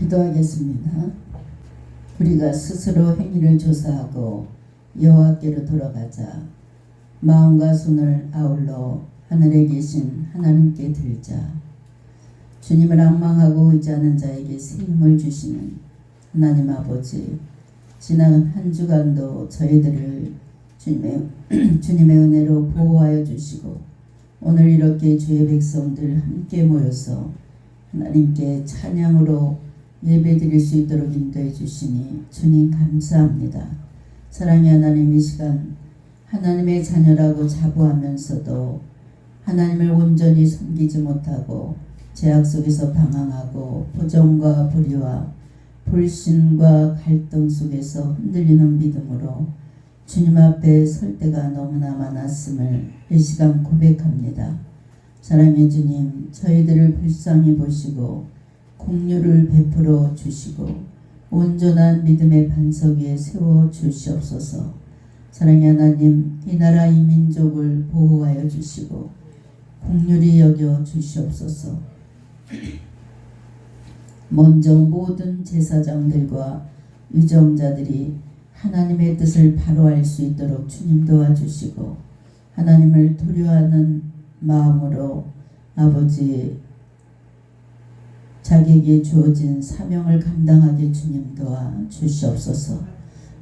기도하겠습니다. 우리가 스스로 행위를 조사하고 여호와께로 돌아가자. 마음과 손을 아울러 하늘에 계신 하나님께 들자. 주님을 앙망하고 의지하는 자에게 새 힘을 주시는 하나님 아버지, 지난 한 주간도 저희들을 주님의 은혜로 보호하여 주시고 오늘 이렇게 주의 백성들 함께 모여서 하나님께 찬양으로 예배드릴 수 있도록 인도해 주시니 주님 감사합니다. 사랑의 하나님, 이 시간 하나님의 자녀라고 자부하면서도 하나님을 온전히 섬기지 못하고 죄악 속에서 방황하고 보정과 불의와 불신과 갈등 속에서 흔들리는 믿음으로 주님 앞에 설 때가 너무나 많았음을 이 시간 고백합니다. 사랑의 주님, 저희들을 불쌍히 보시고 공유를 베풀어 주시고 온전한 믿음의 반석 위에 세워 주시옵소서. 사랑의 하나님, 이 나라 이 민족을 보호하여 주시고 공률이 여겨 주시옵소서. 먼저 모든 제사장들과 유정자들이 하나님의 뜻을 바로 알 수 있도록 주님 도와주시고 하나님을 두려워하는 마음으로 아버지 자기에게 주어진 사명을 감당하게 주님 도와 주시옵소서.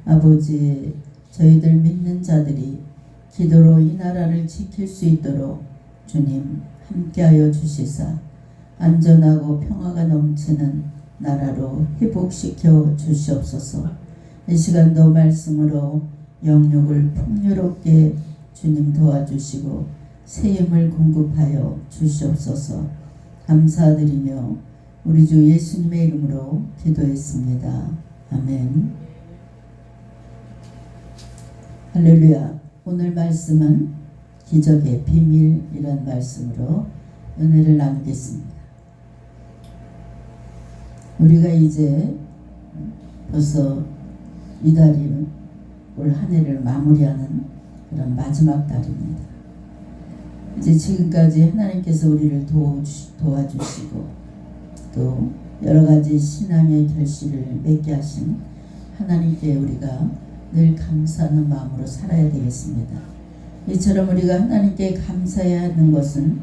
아버지, 저희들 믿는 자들이 기도로 이 나라를 지킬 수 있도록 주님 함께하여 주시사 안전하고 평화가 넘치는 나라로 회복시켜 주시옵소서. 이 시간도 말씀으로 영육을 풍요롭게 주님 도와주시고 새 힘을 공급하여 주시옵소서. 감사드리며 우리 주 예수님의 이름으로 기도했습니다. 아멘. 할렐루야. 오늘 말씀은 기적의 비밀이란 말씀으로 은혜를 나누겠습니다. 우리가 이제 벌써 이달이 올 한 해를 마무리하는 그런 마지막 달입니다. 이제 지금까지 하나님께서 우리를 도와주시고 또 여러 가지 신앙의 결실을 맺게 하신 하나님께 우리가 늘 감사하는 마음으로 살아야 되겠습니다. 이처럼 우리가 하나님께 감사해야 하는 것은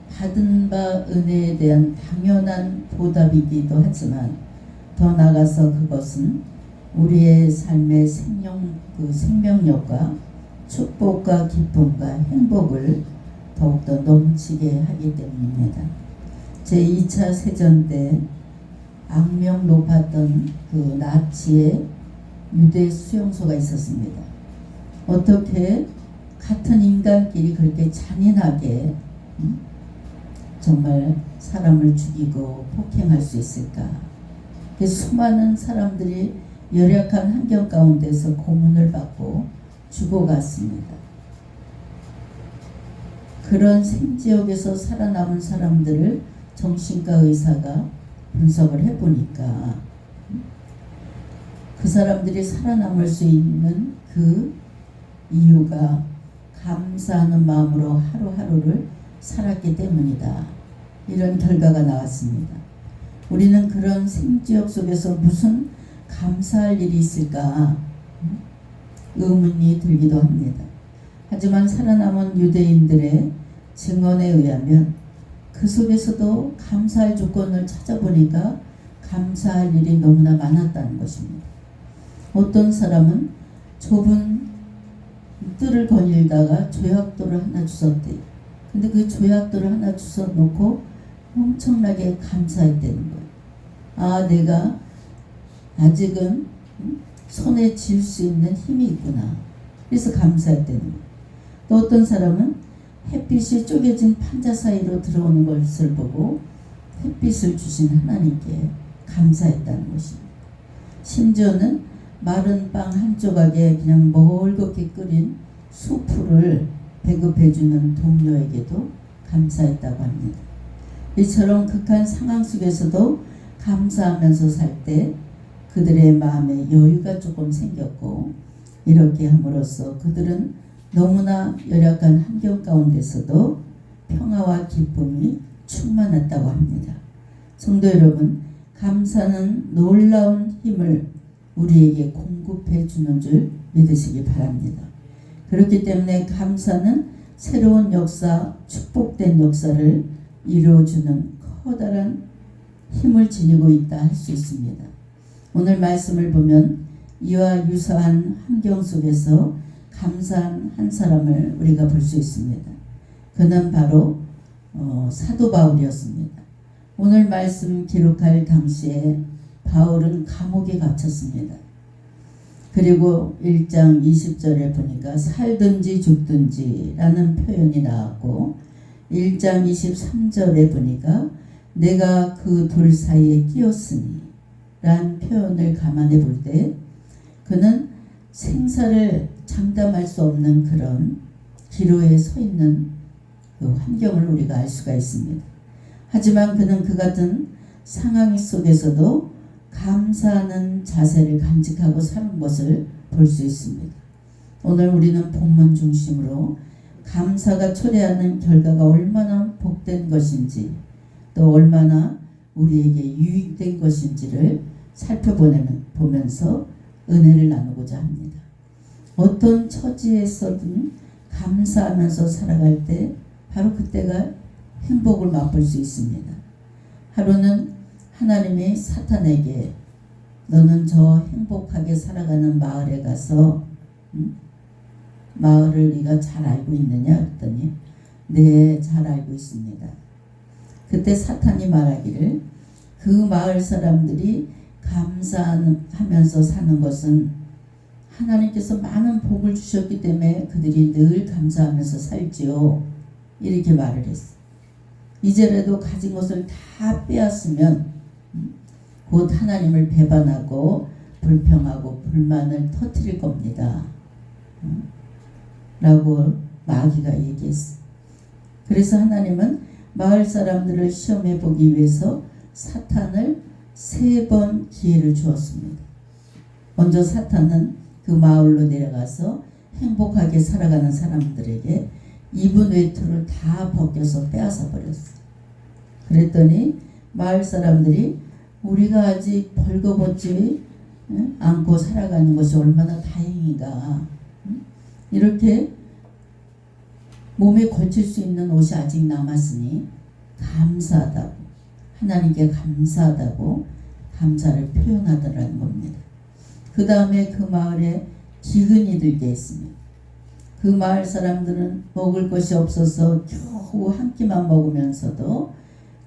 받은 바 은혜에 대한 당연한 보답이기도 하지만 더 나아가서 그것은 우리의 삶의 생명력과 축복과 기쁨과 행복을 더욱더 넘치게 하기 때문입니다. 제2차 세전 때 악명 높았던 그 나치의 유대 수용소가 있었습니다. 어떻게 같은 인간끼리 그렇게 잔인하게 정말 사람을 죽이고 폭행할 수 있을까? 수많은 사람들이 열악한 환경 가운데서 고문을 받고 죽어갔습니다. 그런 생지역에서 살아남은 사람들을 정신과 의사가 분석을 해보니까 그 사람들이 살아남을 수 있는 그 이유가 감사하는 마음으로 하루하루를 살았기 때문이다. 이런 결과가 나왔습니다. 우리는 그런 생지역 속에서 무슨 감사할 일이 있을까 의문이 들기도 합니다. 하지만 살아남은 유대인들의 증언에 의하면 그 속에서도 감사할 조건을 찾아보니까 감사할 일이 너무나 많았다는 것입니다. 어떤 사람은 좁은 뜰을 거닐다가 조약돌을 하나 주웠대. 근데 그 조약돌을 하나 주워 놓고 엄청나게 감사했다는 거예요. 아, 내가 아직은 손에 쥘 수 있는 힘이 있구나. 그래서 감사했다는 거예요. 또 어떤 사람은 햇빛이 쪼개진 판자 사이로 들어오는 것을 보고 햇빛을 주신 하나님께 감사했다는 것입니다. 심지어는 마른 빵 한 조각에 그냥 멀겋게 끓인 수프를 배급해주는 동료에게도 감사했다고 합니다. 이처럼 극한 상황 속에서도 감사하면서 살 때 그들의 마음에 여유가 조금 생겼고 이렇게 함으로써 그들은 너무나 열악한 환경 가운데서도 평화와 기쁨이 충만했다고 합니다. 성도 여러분, 감사는 놀라운 힘을 우리에게 공급해 주는 줄 믿으시기 바랍니다. 그렇기 때문에 감사는 새로운 역사, 축복된 역사를 이루어주는 커다란 힘을 지니고 있다 할 수 있습니다. 오늘 말씀을 보면 이와 유사한 환경 속에서 감사한 한 사람을 우리가 볼 수 있습니다. 그는 바로 사도 바울이었습니다. 오늘 말씀 기록할 당시에 바울은 감옥에 갇혔습니다. 그리고 1장 20절에 보니까 살든지 죽든지 라는 표현이 나왔고 1장 23절에 보니까 내가 그 둘 사이에 끼었으니 라는 표현을 감안해 볼 때 그는 생사를 장담할 수 없는 그런 기로에 서 있는 그 환경을 우리가 알 수가 있습니다. 하지만 그는 그 같은 상황 속에서도 감사하는 자세를 간직하고 사는 것을 볼 수 있습니다. 오늘 우리는 본문 중심으로 감사가 초래하는 결과가 얼마나 복된 것인지 또 얼마나 우리에게 유익된 것인지를 살펴보면서 은혜를 나누고자 합니다. 어떤 처지에서든 감사하면서 살아갈 때 바로 그때가 행복을 맛볼 수 있습니다. 하루는 하나님이 사탄에게 너는 저 행복하게 살아가는 마을에 가서 마을을 네가 잘 알고 있느냐 했더니 네, 잘 알고 있습니다. 그때 사탄이 말하기를 그 마을 사람들이 감사하면서 사는 것은 하나님께서 많은 복을 주셨기 때문에 그들이 늘 감사하면서 살지요. 이렇게 말을 했어. 이제라도 가진 것을 다 빼앗으면 곧 하나님을 배반하고 불평하고 불만을 터뜨릴 겁니다. 라고 마귀가 얘기했어. 그래서 하나님은 마을 사람들을 시험해 보기 위해서 사탄을 3번 기회를 주었습니다. 먼저 사탄은 그 마을로 내려가서 행복하게 살아가는 사람들에게 입은 외투를 다 벗겨서 빼앗아 버렸어. 그랬더니 마을 사람들이 우리가 아직 벌거벗지 않고 살아가는 것이 얼마나 다행인가. 이렇게 몸에 걸칠 수 있는 옷이 아직 남았으니 감사하다고, 하나님께 감사하다고 감사를 표현하더라는 겁니다. 그 다음에 그 마을에 기근이 들게 했습니다. 그 마을 사람들은 먹을 것이 없어서 겨우 한 끼만 먹으면서도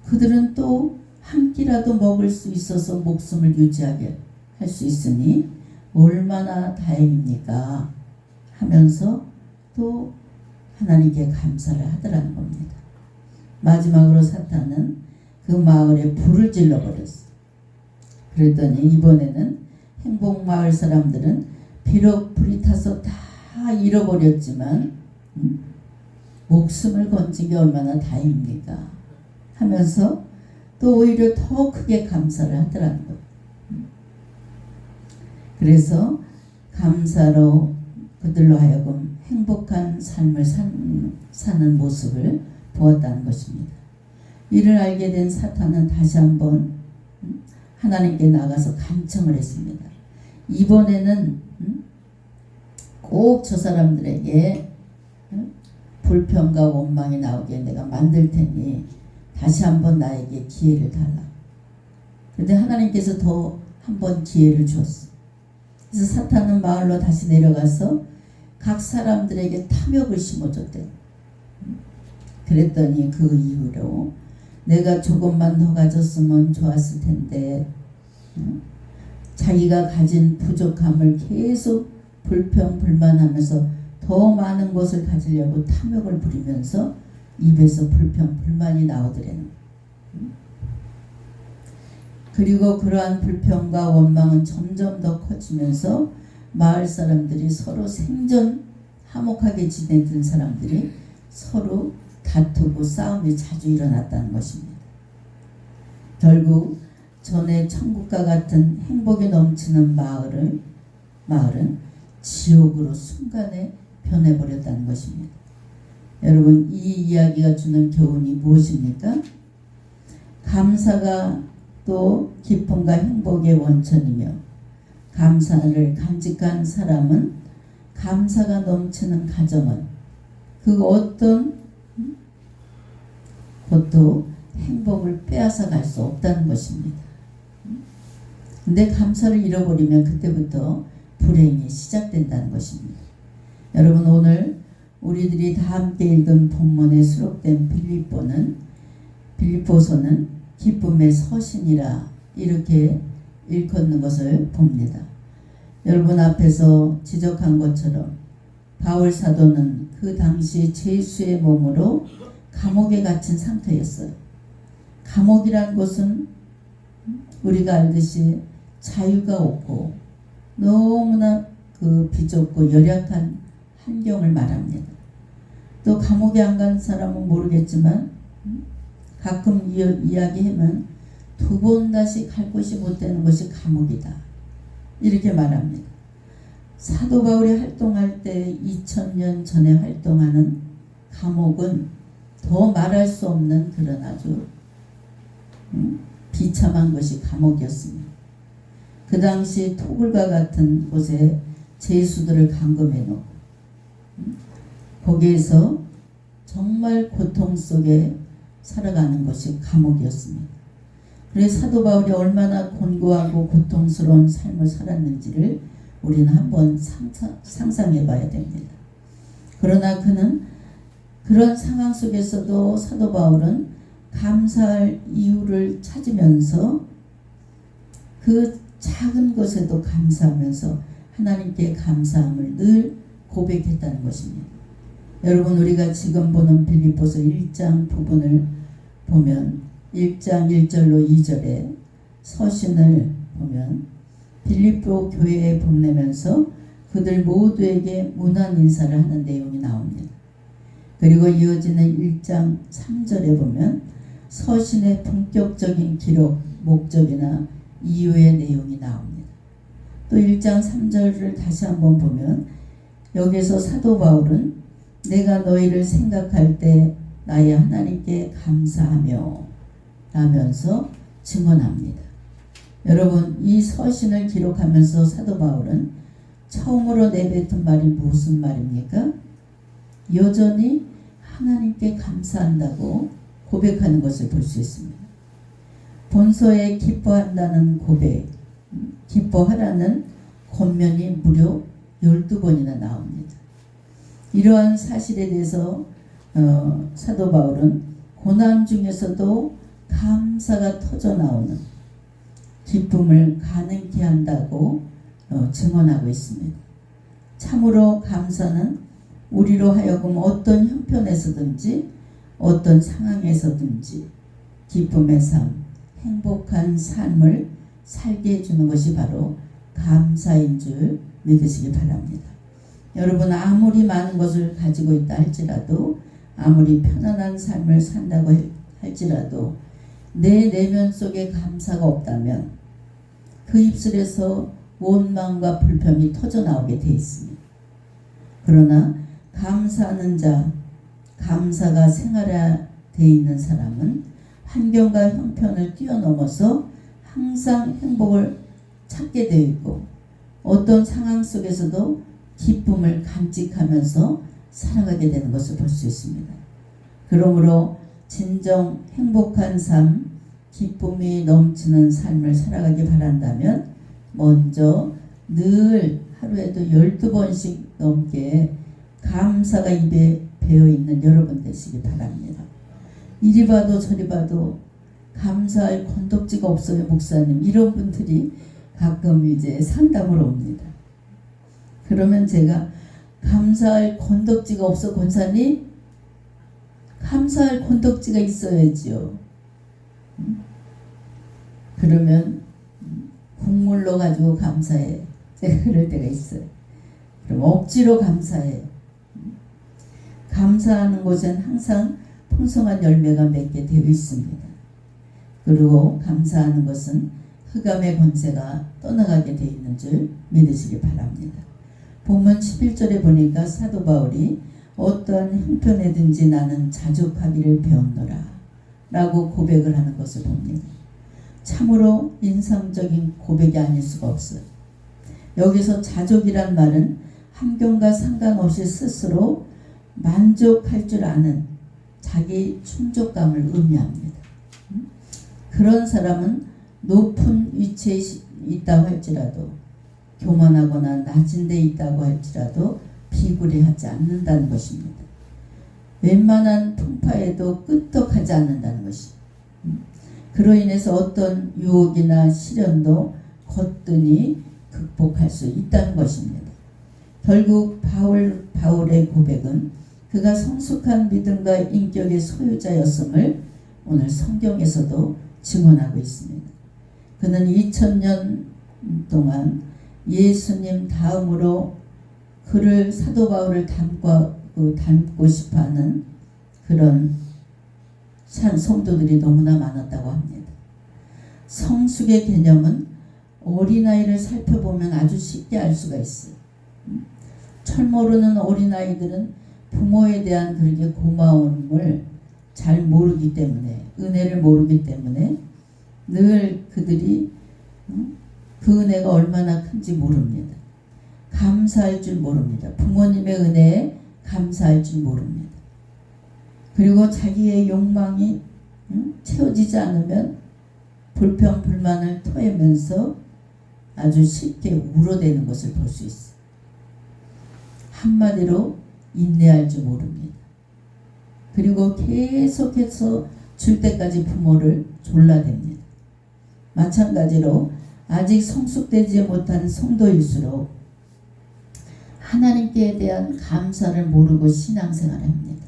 그들은 또 한 끼라도 먹을 수 있어서 목숨을 유지하게 할 수 있으니 얼마나 다행입니까 하면서 또 하나님께 감사를 하더라는 겁니다. 마지막으로 사탄은 그 마을에 불을 질러버렸어. 그랬더니 이번에는 행복마을 사람들은 비록 불이 타서 다 잃어버렸지만 목숨을 건진 게 얼마나 다행입니까 하면서 또 오히려 더 크게 감사를 하더라는 거예요. 그래서 감사로 그들로 하여금 행복한 삶을 사는 모습을 보았다는 것입니다. 이를 알게 된 사탄은 다시 한번 하나님께 나가서 간청을 했습니다. 이번에는 꼭 저 사람들에게 불평과 원망이 나오게 내가 만들 테니 다시 한번 나에게 기회를 달라. 그런데 하나님께서 더 한 번 기회를 줬어. 그래서 사탄은 마을로 다시 내려가서 각 사람들에게 탐욕을 심어줬대. 그랬더니 그 이후로 내가 조금만 더 가졌으면 좋았을 텐데 자기가 가진 부족함을 계속 불평 불만하면서 더 많은 것을 가지려고 탐욕을 부리면서 입에서 불평 불만이 나오더래는. 그리고 그러한 불평과 원망은 점점 더 커지면서 마을 사람들이 서로 생전 화목하게 지내던 사람들이 서로 다투고 싸움이 자주 일어났다는 것입니다. 결국 전에 천국과 같은 행복이 넘치는 마을은 지옥으로 순간에 변해버렸다는 것입니다. 여러분, 이 이야기가 주는 교훈이 무엇입니까? 감사가 또 기쁨과 행복의 원천이며 감사를 간직한 사람은 감사가 넘치는 가정은 그 어떤 것도 행복을 빼앗아 갈 수 없다는 것입니다. 근데 감사를 잃어버리면 그때부터 불행이 시작된다는 것입니다. 여러분, 오늘 우리들이 다 함께 읽은 본문에 수록된 빌립보서는 기쁨의 서신이라 이렇게 일컫는 것을 봅니다. 여러분 앞에서 지적한 것처럼 바울 사도는 그 당시 죄수의 몸으로 감옥에 갇힌 상태였어요. 감옥이란 것은 우리가 알듯이 자유가 없고 너무나 그 비좁고 열악한 환경을 말합니다. 또 감옥에 안 간 사람은 모르겠지만 가끔 이야기하면 두 번 다시 갈 곳이 못 되는 것이 감옥이다. 이렇게 말합니다. 사도 바울이 활동할 때 2000년 전에 활동하는 감옥은 더 말할 수 없는 그런 아주 비참한 것이 감옥이었습니다. 그 당시 토굴과 같은 곳에 죄수들을 감금해 놓고 거기에서 정말 고통 속에 살아가는 것이 감옥이었습니다. 그래서 사도 바울이 얼마나 곤고하고 고통스러운 삶을 살았는지를 우리는 한번 상상해 봐야 됩니다. 그러나 그는 그런 상황 속에서도 사도 바울은 감사할 이유를 찾으면서 그 작은 것에도 감사하면서 하나님께 감사함을 늘 고백했다는 것입니다. 여러분, 우리가 지금 보는 빌립보서 1장 부분을 보면 1장 1절로 2절에 서신을 보면 빌립보 교회에 보내면서 그들 모두에게 문안 인사를 하는 내용이 나옵니다. 그리고 이어지는 1장 3절에 보면 서신의 본격적인 기록, 목적이나 이유의 내용이 나옵니다. 또 1장 3절을 다시 한번 보면 여기서 사도 바울은 내가 너희를 생각할 때 나의 하나님께 감사하며 라면서 증언합니다. 여러분, 이 서신을 기록하면서 사도 바울은 처음으로 내뱉은 말이 무슨 말입니까? 여전히 하나님께 감사한다고 고백하는 것을 볼 수 있습니다. 본서에 기뻐한다는 고백, 기뻐하라는 권면이 무려 12번이나 나옵니다. 이러한 사실에 대해서 사도 바울은 고난 중에서도 감사가 터져 나오는 기쁨을 가능케 한다고 증언하고 있습니다. 참으로 감사는 우리로 하여금 어떤 형편에서든지 어떤 상황에서든지 기쁨의 삶, 행복한 삶을 살게 해주는 것이 바로 감사인 줄 믿으시기 바랍니다. 여러분, 아무리 많은 것을 가지고 있다 할지라도, 아무리 편안한 삶을 산다고 할지라도 내 내면 속에 감사가 없다면 그 입술에서 원망과 불평이 터져 나오게 돼 있습니다. 그러나 감사하는 자, 감사가 생활화되어 있는 사람은 환경과 형편을 뛰어넘어서 항상 행복을 찾게 되어 있고 어떤 상황 속에서도 기쁨을 간직하면서 살아가게 되는 것을 볼 수 있습니다. 그러므로 진정 행복한 삶, 기쁨이 넘치는 삶을 살아가기 바란다면 먼저 늘 하루에도 12번씩 넘게 감사가 입에 배어있는 여러분 되시기 바랍니다. 이리 봐도 저리 봐도 감사할 건덕지가 없어요, 목사님. 이런 분들이 가끔 이제 상담을 옵니다. 그러면 제가 감사할 건덕지가 없어, 권사님? 감사할 건덕지가 있어야지요. 그러면 국물로 가지고 감사해. 제가 그럴 때가 있어요. 그럼 억지로 감사해요. 감사하는 곳엔 항상 풍성한 열매가 맺게 되어 있습니다. 그리고 감사하는 것은 흑암의 권세가 떠나가게 되어 있는 줄 믿으시기 바랍니다. 본문 11절에 보니까 사도 바울이 어떠한 형편에든지 나는 자족하기를 배웠노라 라고 고백을 하는 것을 봅니다. 참으로 인상적인 고백이 아닐 수가 없어요. 여기서 자족이란 말은 환경과 상관없이 스스로 만족할 줄 아는 자기 충족감을 의미합니다. 그런 사람은 높은 위치에 있다고 할지라도, 교만하거나 낮은 데 있다고 할지라도 비굴해하지 않는다는 것입니다. 웬만한 풍파에도 끄떡하지 않는다는 것이. 그로 인해서 어떤 유혹이나 시련도 거뜬히 극복할 수 있다는 것입니다. 결국 바울의 고백은 그가 성숙한 믿음과 인격의 소유자였음을 오늘 성경에서도 증언하고 있습니다. 그는 2000년 동안 예수님 다음으로 그를 사도 바울을 닮고 싶어하는 그런 성도들이 너무나 많았다고 합니다. 성숙의 개념은 어린아이를 살펴보면 아주 쉽게 알 수가 있어요. 철 모르는 어린아이들은 부모에 대한 그렇게 고마움을 잘 모르기 때문에, 은혜를 모르기 때문에 늘 그들이 그 은혜가 얼마나 큰지 모릅니다. 감사할 줄 모릅니다. 부모님의 은혜에 감사할 줄 모릅니다. 그리고 자기의 욕망이 채워지지 않으면 불평불만을 토하면서 아주 쉽게 울어대는 것을 볼 수 있어요. 한마디로 인내할 줄 모릅니다. 그리고 계속해서 줄 때까지 부모를 졸라댑니다. 마찬가지로 아직 성숙되지 못한 성도일수록 하나님께 대한 감사를 모르고 신앙생활을 합니다.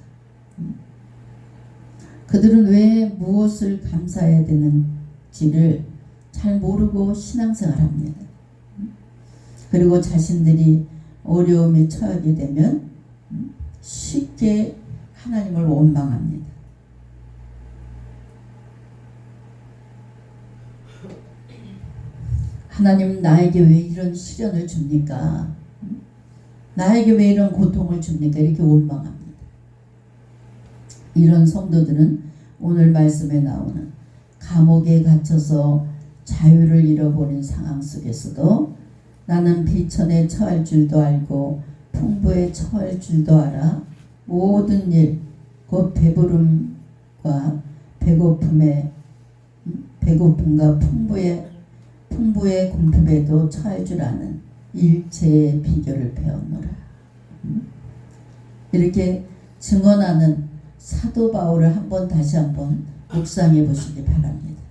그들은 왜 무엇을 감사해야 되는지를 잘 모르고 신앙생활을 합니다. 그리고 자신들이 어려움에 처하게 되면 쉽게 하나님을 원망합니다. 하나님, 나에게 왜 이런 시련을 줍니까? 나에게 왜 이런 고통을 줍니까? 이렇게 원망합니다. 이런 성도들은 오늘 말씀에 나오는 감옥에 갇혀서 자유를 잃어버린 상황 속에서도 나는 비천에 처할 줄도 알고 풍부에 처할 줄도 알아 모든 일, 곧 배부름과 배고픔과 풍부의 궁핍에도 처할 줄 아는 일체의 비결을 배웠노라. 이렇게 증언하는 사도 바울을 다시 한번 묵상해 보시기 바랍니다.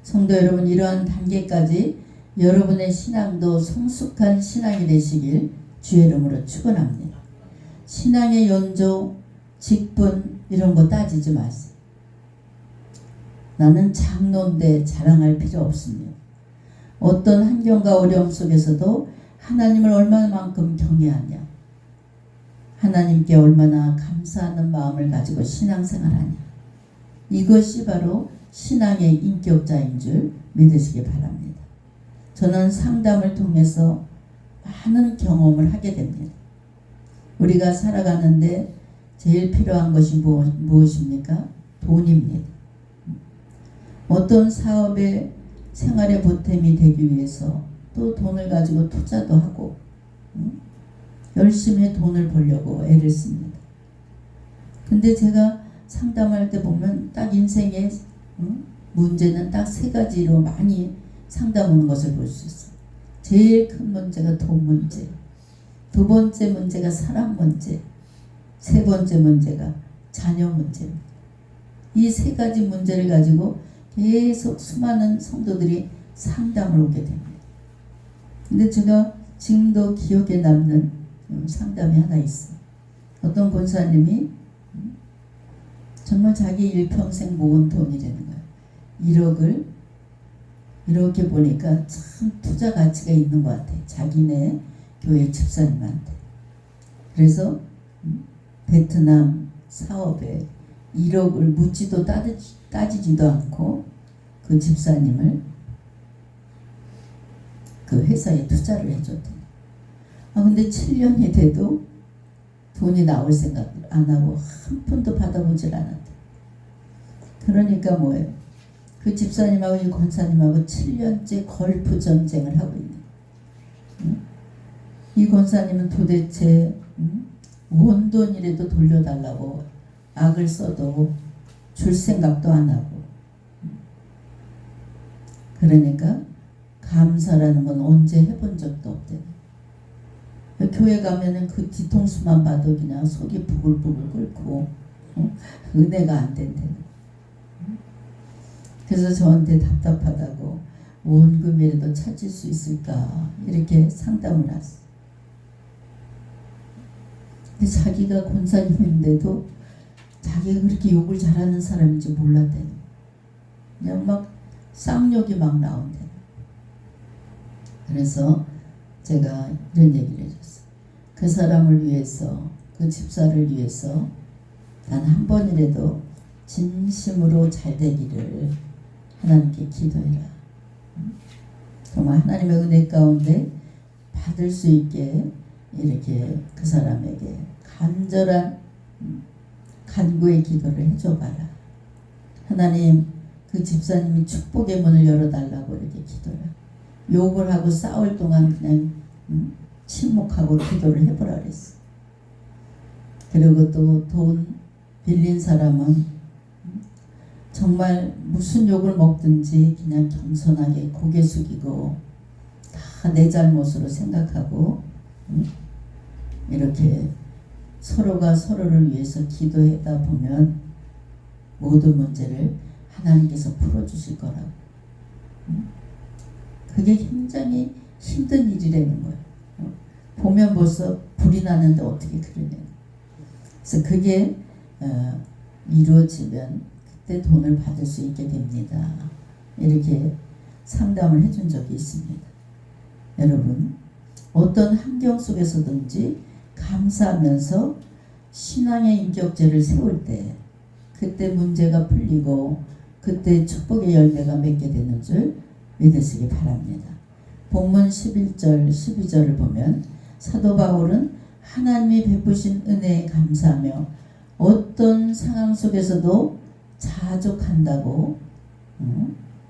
성도 여러분, 이러한 단계까지 여러분의 신앙도 성숙한 신앙이 되시길 주의 이름으로 축원합니다. 신앙의 연조, 직분 이런 거 따지지 마세요. 나는 장로인데 자랑할 필요 없습니다. 어떤 환경과 어려움 속에서도 하나님을 얼마만큼 경외하냐, 하나님께 얼마나 감사하는 마음을 가지고 신앙생활하냐, 이것이 바로 신앙의 인격자인 줄 믿으시기 바랍니다. 저는 상담을 통해서 많은 경험을 하게 됩니다. 우리가 살아가는데 제일 필요한 것이 무엇입니까? 돈입니다. 어떤 사업에 생활의 보탬이 되기 위해서 또 돈을 가지고 투자도 하고 열심히 돈을 벌려고 애를 씁니다. 근데 제가 상담할 때 보면 딱 인생의 문제는 딱 세 가지로 많이 상담하는 것을 볼 수 있어요. 제일 큰 문제가 돈 문제, 두 번째 문제가 사람 문제, 세 번째 문제가 자녀 문제입니다. 이 세 가지 문제를 가지고 계속 수많은 성도들이 상담을 오게 됩니다. 근데 제가 지금도 기억에 남는 상담이 하나 있어요. 어떤 권사님이 정말 자기 일평생 모은 돈이라는 거예요. 1억을 이렇게 보니까 참 투자 가치가 있는 것 같아요. 자기네 교회 집사님한테. 그래서 베트남 사업에 1억을 묻지도 따지지도 않고 그 집사님을 그 회사에 투자를 해줬대요. 근데 7년이 돼도 돈이 나올 생각을 안 하고 한 푼도 받아보질 않았대요. 그러니까 뭐예요? 그 집사님하고 이 권사님하고 7년째 걸프 전쟁을 하고 있는. 이 권사님은 도대체 원돈이라도 돌려달라고 악을 써도 줄 생각도 안 하고. 그러니까 감사라는 건 언제 해본 적도 없대. 교회 가면은 그 뒤통수만 봐도 그냥 속이 부글부글 끓고 은혜가 안 된대. 그래서 저한테 답답하다고 원금이라도 찾을 수 있을까 이렇게 상담을 했어. 근데 자기가 권사님인데도 자기가 그렇게 욕을 잘하는 사람인지 몰랐대. 그냥 막 쌍욕이 막 나온대. 그래서 제가 이런 얘기를 해줬어요. 그 사람을 위해서, 그 집사를 위해서 단 한 번이라도 진심으로 잘 되기를 하나님께 기도해라. 정말 하나님의 은혜 가운데 받을 수 있게 이렇게 그 사람에게 간절한 간구의 기도를 해줘봐라. 하나님, 그 집사님이 축복의 문을 열어달라고 이렇게 기도해라. 욕을 하고 싸울 동안 그냥 침묵하고 기도를 해보라 그랬어. 그리고 또 돈 빌린 사람은 정말 무슨 욕을 먹든지 그냥 겸손하게 고개 숙이고 다 내 잘못으로 생각하고 이렇게 서로가 서로를 위해서 기도하다 보면 모든 문제를 하나님께서 풀어주실 거라고. 그게 굉장히 힘든 일이라는 거예요. 보면 벌써 불이 나는데 어떻게 그러냐. 그래서 그게 이루어지면 그때 돈을 받을 수 있게 됩니다. 이렇게 상담을 해준 적이 있습니다. 여러분, 어떤 환경 속에서든지 감사하면서 신앙의 인격제를 세울 때 그때 문제가 풀리고 그때 축복의 열매가 맺게 되는 줄 믿으시기 바랍니다. 본문 11절 12절을 보면 사도 바울은 하나님이 베푸신 은혜에 감사하며 어떤 상황 속에서도 자족한다고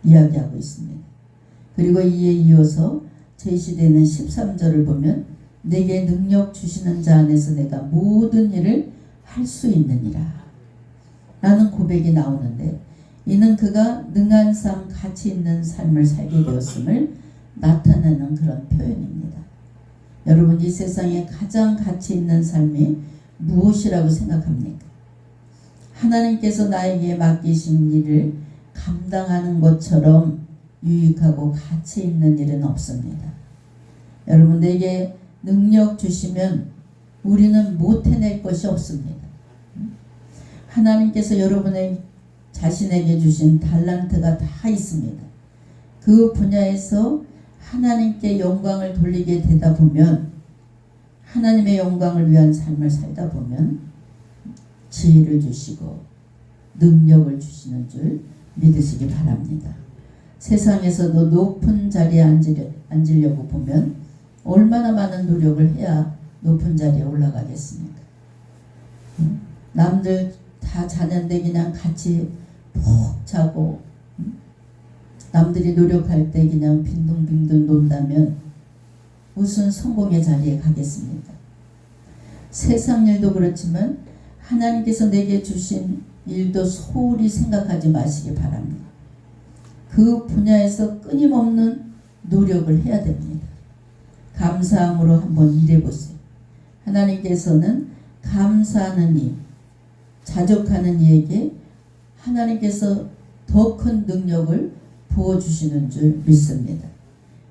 이야기하고 있습니다. 그리고 이에 이어서 제시되는 13절을 보면 내게 능력 주시는 자 안에서 내가 모든 일을 할 수 있느니라 라는 고백이 나오는데, 이는 그가 능한 삶, 가치 있는 삶을 살게 되었음을 나타내는 그런 표현입니다. 여러분, 이 세상에 가장 가치 있는 삶이 무엇이라고 생각합니까? 하나님께서 나에게 맡기신 일을 감당하는 것처럼 유익하고 가치 있는 일은 없습니다. 여러분, 내게 능력 주시면 우리는 못 해낼 것이 없습니다. 하나님께서 여러분의 자신에게 주신 달란트가 다 있습니다. 그 분야에서 하나님께 영광을 돌리게 되다 보면, 하나님의 영광을 위한 삶을 살다 보면 지혜를 주시고 능력을 주시는 줄 믿으시기 바랍니다. 세상에서도 높은 자리에 앉으려고 보면 얼마나 많은 노력을 해야 높은 자리에 올라가겠습니까? 남들 다 자는데 그냥 같이 푹 자고 남들이 노력할 때 그냥 빈둥빈둥 논다면 무슨 성공의 자리에 가겠습니까? 세상 일도 그렇지만 하나님께서 내게 주신 일도 소홀히 생각하지 마시기 바랍니다. 그 분야에서 끊임없는 노력을 해야 됩니다. 감사함으로 한번 일해보세요. 하나님께서는 감사하는 이, 자족하는 이에게 하나님께서 더 큰 능력을 부어주시는 줄 믿습니다.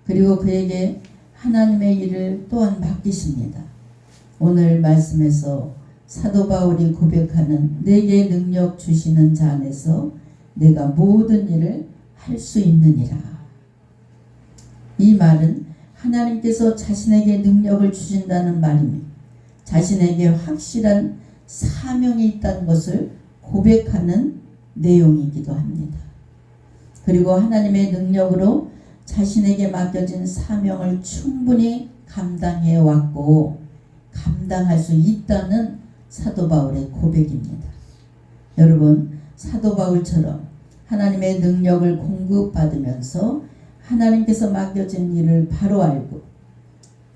그리고 그에게 하나님의 일을 또한 맡기십니다. 오늘 말씀에서 사도 바울이 고백하는 내게 능력 주시는 자 안에서 내가 모든 일을 할 수 있느니라. 이 말은 하나님께서 자신에게 능력을 주신다는 말입니다. 자신에게 확실한 사명이 있다는 것을 고백하는 내용이기도 합니다. 그리고 하나님의 능력으로 자신에게 맡겨진 사명을 충분히 감당해 왔고 감당할 수 있다는 사도 바울의 고백입니다. 여러분, 사도 바울처럼 하나님의 능력을 공급받으면서 하나님께서 맡겨진 일을 바로 알고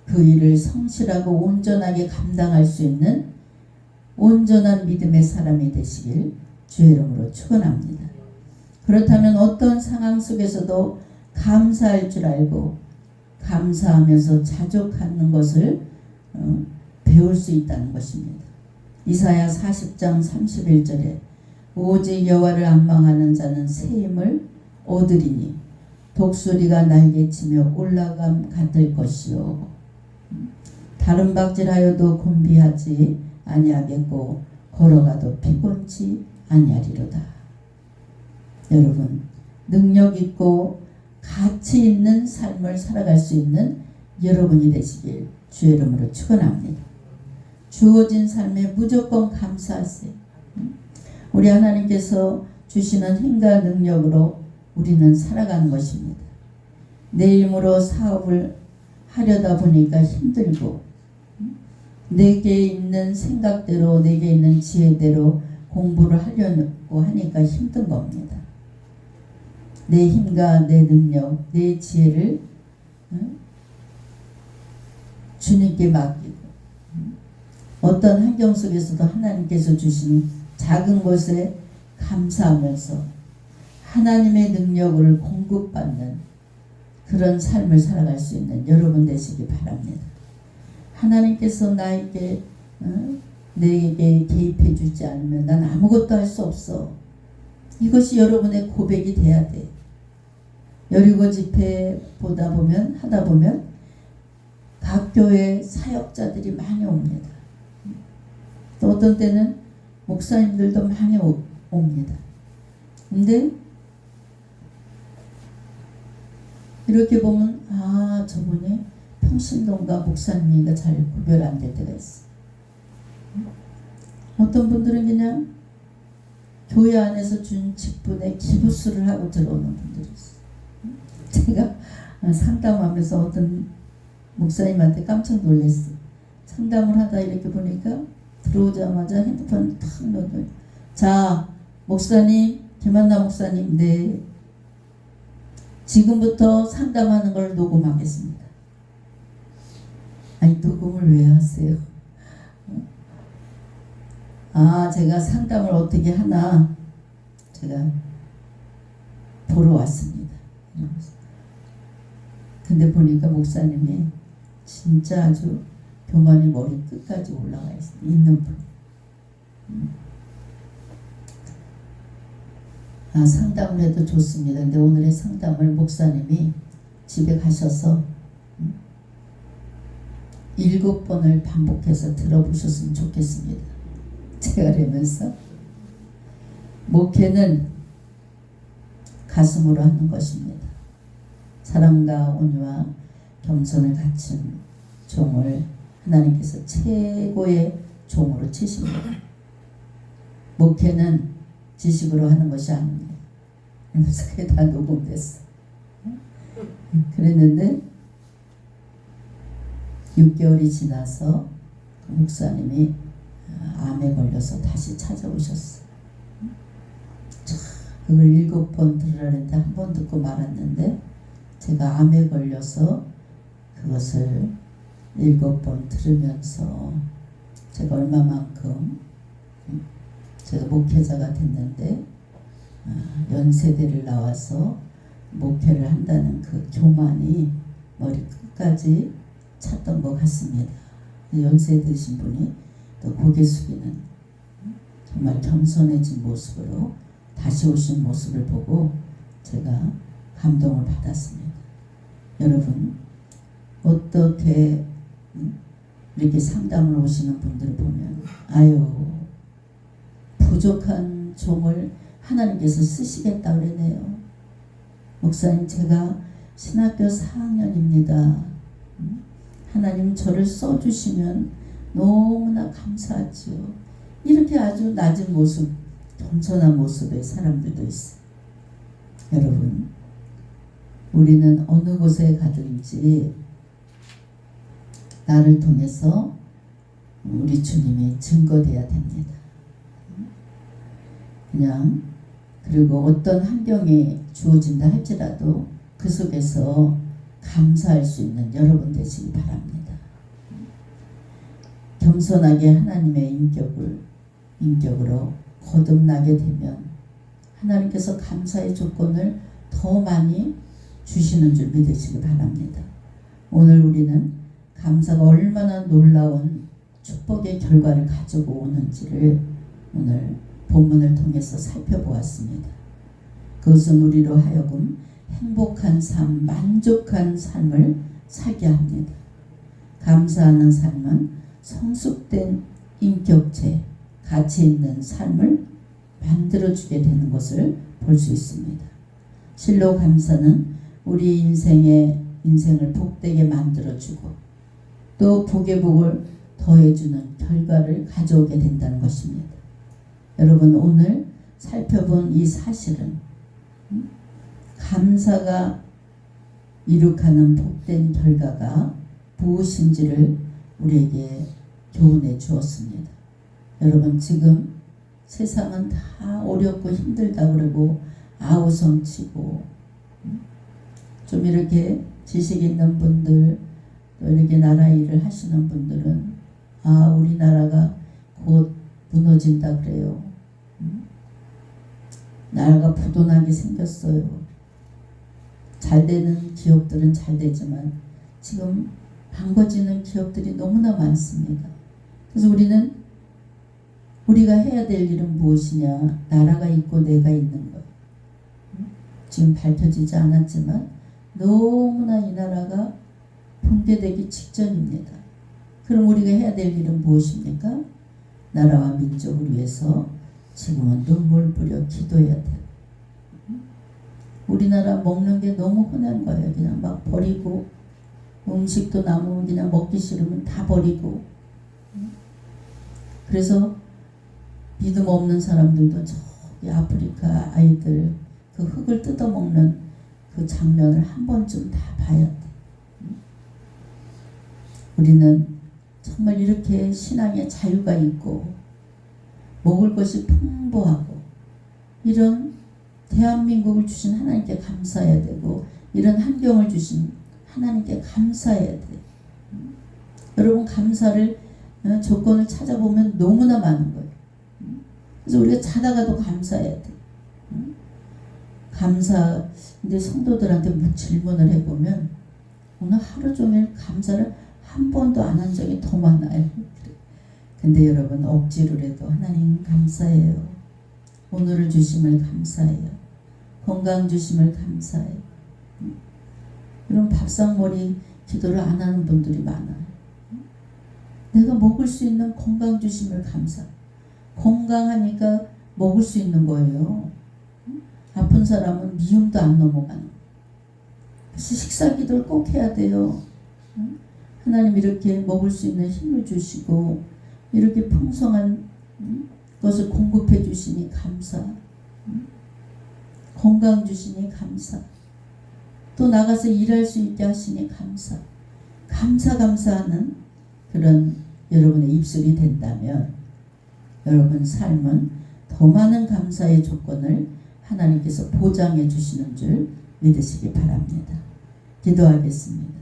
그 일을 성실하고 온전하게 감당할 수 있는 온전한 믿음의 사람이 되시길 주의 이름으로 축원합니다. 그렇다면 어떤 상황 속에서도 감사할 줄 알고 감사하면서 자족하는 것을 배울 수 있다는 것입니다. 이사야 40장 31절에 오직 여호와를 앙망하는 자는 새 힘을 얻으리니 독수리가 날개치며 올라감 같을 것이요 다른 박질하여도 곤비하지 아니하겠고 걸어가도 피곤치 아니하리로다. 여러분, 능력 있고 가치 있는 삶을 살아갈 수 있는 여러분이 되시길 주의 이름으로 축원합니다. 주어진 삶에 무조건 감사하세요. 우리 하나님께서 주시는 힘과 능력으로 우리는 살아가는 것입니다. 내 힘으로 사업을 하려다 보니까 힘들고 내게 있는 생각대로 내게 있는 지혜대로 공부를 하려고 하니까 힘든 겁니다. 내 힘과 내 능력, 내 지혜를 주님께 맡기고 어떤 환경 속에서도 하나님께서 주신 작은 것에 감사하면서 하나님의 능력을 공급받는 그런 삶을 살아갈 수 있는 여러분 되시기 바랍니다. 하나님께서 나에게 내게 개입해 주지 않으면 난 아무것도 할 수 없어. 이것이 여러분의 고백이 돼야 돼. 여리고 집회 하다 보면 각 교회 사역자들이 많이 옵니다. 또 어떤 때는 목사님들도 많이 옵니다. 근데 이렇게 보면 저분이 평신동과 목사님인가 잘 구별 안 될 때가 있어. 어떤 분들은 그냥 교회 안에서 준 직분에 기부수를 하고 들어오는 분들이 있어. 제가 상담하면서 어떤 목사님한테 깜짝 놀랐어. 상담을 하다 이렇게 보니까 들어오자마자 핸드폰 탁 넣어요. 자, 목사님, 김한나 목사님, 네. 지금부터 상담하는 걸 녹음하겠습니다. 아니, 녹음을 왜 하세요? 제가 상담을 어떻게 하나 제가 보러 왔습니다. 근데 보니까 목사님이 진짜 아주 교만이 머리 끝까지 올라가 있는 분. 상담을 해도 좋습니다. 근데 오늘의 상담을 목사님이 집에 가셔서 7번을 반복해서 들어보셨으면 좋겠습니다. 제가 그러면서 목회는 가슴으로 하는 것입니다. 사랑과 온유와 겸손을 갖춘 종을 하나님께서 최고의 종으로 치십니다. 목회는 지식으로 하는 것이 아닙니다. 그래서 그게 다 녹음됐어. 그랬는데 6개월이 지나서 그 목사님이 암에 걸려서 다시 찾아오셨어. 그걸 7번 들으라는데 한 번 듣고 말았는데 제가 암에 걸려서 그것을 7번 들으면서 제가 얼마만큼 제가 목회자가 됐는데 연세대를 나와서 목회를 한다는 그 교만이 머리 끝까지 찼던 것 같습니다. 연세 드신 분이 또 고개 숙이는 정말 겸손해진 모습으로 다시 오신 모습을 보고 제가 감동을 받았습니다. 여러분, 어떻게 이렇게 상담을 오시는 분들을 보면 부족한 종을 하나님께서 쓰시겠다 그러네요. 목사님, 제가 신학교 4학년입니다. 하나님 저를 써주시면 너무나 감사하지요. 이렇게 아주 낮은 모습, 겸손한 모습의 사람들도 있어요. 여러분, 우리는 어느 곳에 가든지 나를 통해서 우리 주님이 증거돼야 됩니다. 그냥 그리고 어떤 환경이 주어진다 할지라도 그 속에서 감사할 수 있는 여러분 되시기 바랍니다. 겸손하게 하나님의 인격으로 거듭나게 되면 하나님께서 감사의 조건을 더 많이 주시는 줄 믿으시기 바랍니다. 오늘 우리는 감사가 얼마나 놀라운 축복의 결과를 가지고 오는지를 오늘 본문을 통해서 살펴보았습니다. 그것은 우리로 하여금 행복한 삶, 만족한 삶을 살게 합니다. 감사하는 삶은 성숙된 인격체, 가치 있는 삶을 만들어주게 되는 것을 볼 수 있습니다. 실로 감사는 우리 인생을 복되게 만들어주고 또 복의 복을 더해주는 결과를 가져오게 된다는 것입니다. 여러분, 오늘 살펴본 이 사실은 감사가 이룩하는 복된 결과가 무엇인지를 우리에게 교훈해 주었습니다. 여러분, 지금 세상은 다 어렵고 힘들다 그러고 아우성치고 좀 이렇게 지식 있는 분들 또 이렇게 나라 일을 하시는 분들은 우리나라가 곧 무너진다 그래요. 나라가 부도나게 생겼어요. 잘 되는 기업들은 잘 되지만 지금 망가지는 기업들이 너무나 많습니다. 그래서 우리가 해야 될 일은 무엇이냐? 나라가 있고 내가 있는 것. 지금 밝혀지지 않았지만 너무나 이 나라가 붕괴되기 직전입니다. 그럼 우리가 해야 될 일은 무엇입니까? 나라와 민족을 위해서 지금은 눈물 뿌려 기도해야 돼요. 우리나라 먹는 게 너무 흔한 거예요. 그냥 막 버리고 음식도 남으면 그냥 먹기 싫으면 다 버리고. 그래서 믿음 없는 사람들도 저기 아프리카 아이들 그 흙을 뜯어먹는 그 장면을 한 번쯤 다 봐야 돼. 우리는 정말 이렇게 신앙의 자유가 있고 먹을 것이 풍부하고 이런 대한민국을 주신 하나님께 감사해야 되고 이런 환경을 주신 하나님께 감사해야 돼. 여러분, 감사를 조건을 찾아보면 너무나 많은 거예요. 그래서 우리가 자다가도 감사해야 돼. 근데 성도들한테 질문을 해보면 오늘 하루 종일 감사를 한 번도 안 한 적이 더 많아요. 근데 여러분, 억지로라도 하나님 감사해요. 오늘을 주심을 감사해요. 건강 주심을 감사해요. 이런 밥상머리 기도를 안 하는 분들이 많아요. 내가 먹을 수 있는 건강 주심을 감사. 건강하니까 먹을 수 있는 거예요. 아픈 사람은 미움도 안 넘어가는. 그래서 식사 기도를 꼭 해야 돼요. 하나님 이렇게 먹을 수 있는 힘을 주시고 이렇게 풍성한 것을 공급해 주시니 감사. 건강 주시니 감사. 또 나가서 일할 수 있게 하시니 감사. 감사하는 그런 여러분의 입술이 된다면 여러분 삶은 더 많은 감사의 조건을 하나님께서 보장해 주시는 줄 믿으시기 바랍니다. 기도하겠습니다.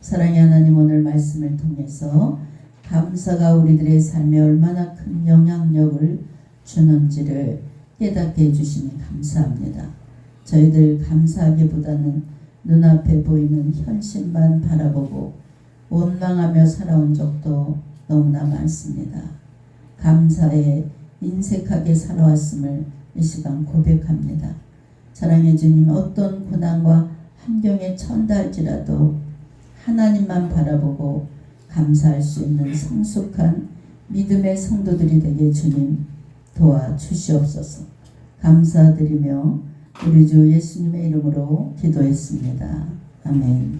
사랑의 하나님, 오늘 말씀을 통해서 감사가 우리들의 삶에 얼마나 큰 영향력을 주는지를 깨닫게 해주시니 감사합니다. 저희들 감사하기보다는 눈앞에 보이는 현실만 바라보고 원망하며 살아온 적도 너무나 많습니다. 감사에 인색하게 살아왔음을 이 시간 고백합니다. 사랑해 주님, 어떤 고난과 환경에 처한다 할지라도 하나님만 바라보고 감사할 수 있는 성숙한 믿음의 성도들이 되게 주님 도와주시옵소서. 감사드리며 우리 주 예수님의 이름으로 기도했습니다. 아멘.